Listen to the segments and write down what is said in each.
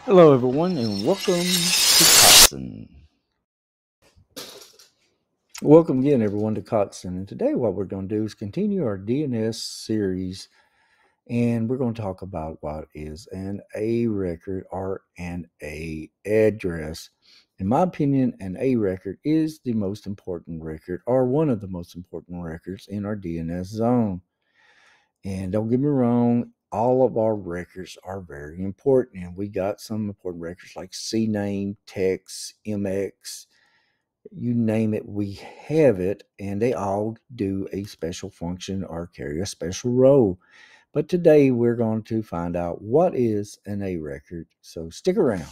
Hello, everyone, and welcome to Coxon. Welcome again, everyone, to Coxon. And today, what we're going to do is continue our DNS series, and we're going to talk about what is an A record or an A address. In my opinion, an A record is the most important record, or one of the most important records in our DNS zone. And don't get me wrong, all of our records are very important. And we got some important records like CNAME, TEX, MX, you name it, we have it. And they all do a special function or carry a special role. But today we're going to find out what is an A record. So stick around.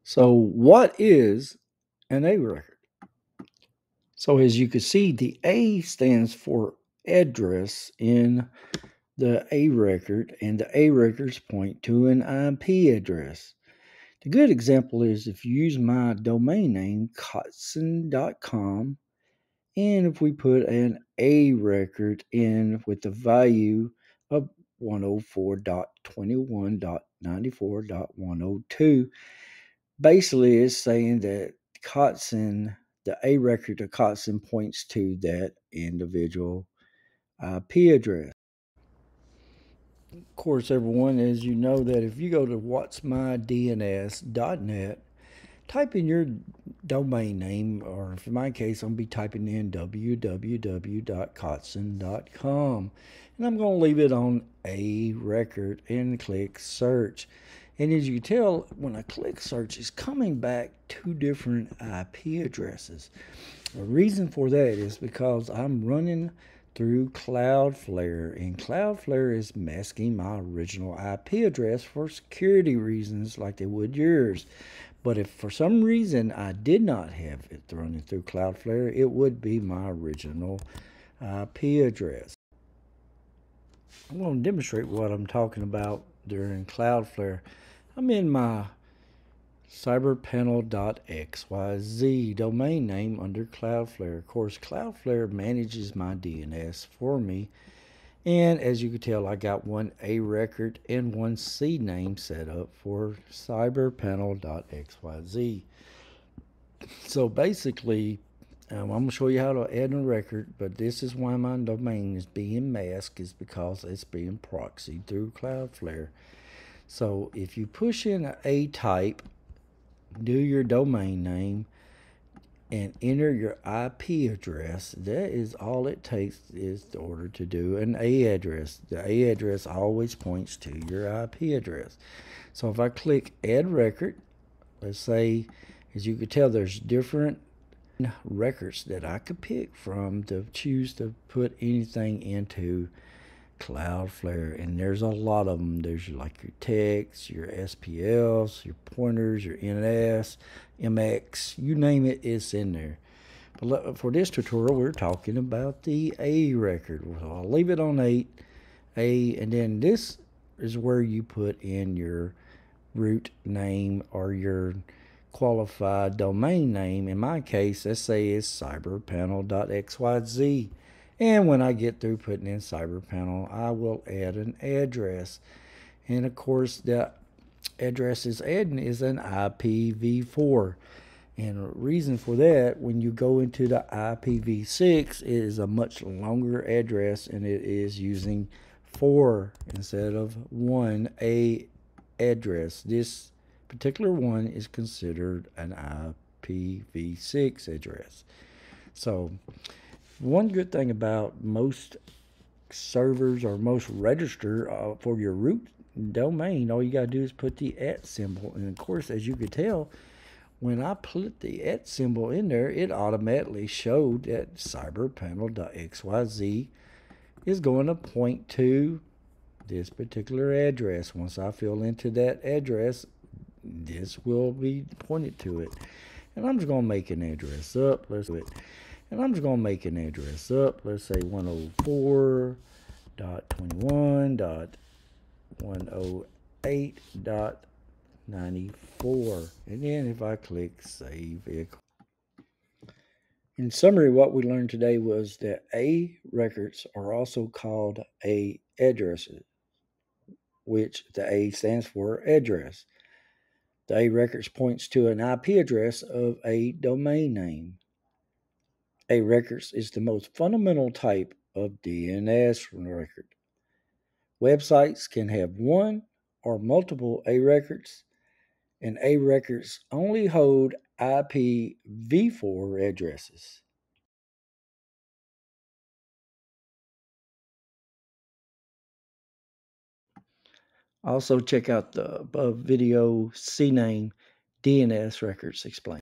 So, what is an A record? So, as you can see, the A stands for address in the A record, and the A records point to an IP address. The good example is if you use my domain name, Kotson.com, and if we put an A record in with the value of 104.21.94.102, basically it's saying that Kotson, the A record of Kotson points to that individual IP address. Of course, everyone, as you know, that if you go to whatsmydns.net, type in your domain name, or in my case, I'm going to be typing in www.kotson.com. And I'm going to leave it on A record and click search. And as you can tell, when I click search, it's coming back two different IP addresses. The reason for that is because I'm running through Cloudflare, and Cloudflare is masking my original IP address for security reasons like they would yours. But if for some reason I did not have it running through Cloudflare, it would be my original IP address. I'm going to demonstrate what I'm talking about during Cloudflare. I'm in my cyberpanel.xyz domain name under Cloudflare. Of course, Cloudflare manages my DNS for me. And as you can tell, I got one A record and one C name set up for cyberpanel.xyz. So basically, I'm going to show you how to add a record, but this is why my domain is being masked, is because it's being proxied through Cloudflare. So if you push in an A type, do your domain name, and enter your IP address, that is all it takes is in order to do an A address. The A address always points to your IP address. So if I click add record, let's say, as you can tell, there's different records that I could pick from to choose to put anything into Cloudflare, and there's a lot of them. There's like your text, your SPLs, your pointers, your NS, MX, you name it, it's in there. But for this tutorial, we're talking about the A record. So I'll leave it on A, and then this is where you put in your root name or your qualified domain name. In my case, let's say it's cyberpanel.xyz. And when I get through putting in CyberPanel, I will add an address. And of course, the address is adding is an IPv4. And the reason for that, when you go into the IPv6, it is a much longer address, and it is using 4 instead of 1 A address. This particular one is considered an IPv6 address. So one good thing about most servers or most register for your root domain, all you got to do is put the @ symbol. And of course, as you can tell, when I put the @ symbol in there, it automatically showed that cyberpanel.xyz is going to point to this particular address. Once I fill into that address, this will be pointed to it. And I'm just going to make an address up. Let's do it. And I'm just going to make an address up. Let's say 104.21.108.94. And then if I click save it. In summary, what we learned today was that A records are also called A addresses. which the A stands for address. The A records points to an IP address of a domain name. A records is the most fundamental type of DNS record. Websites can have one or multiple A records, and A records only hold IPv4 addresses. Also, check out the above video CNAME DNS Records Explained.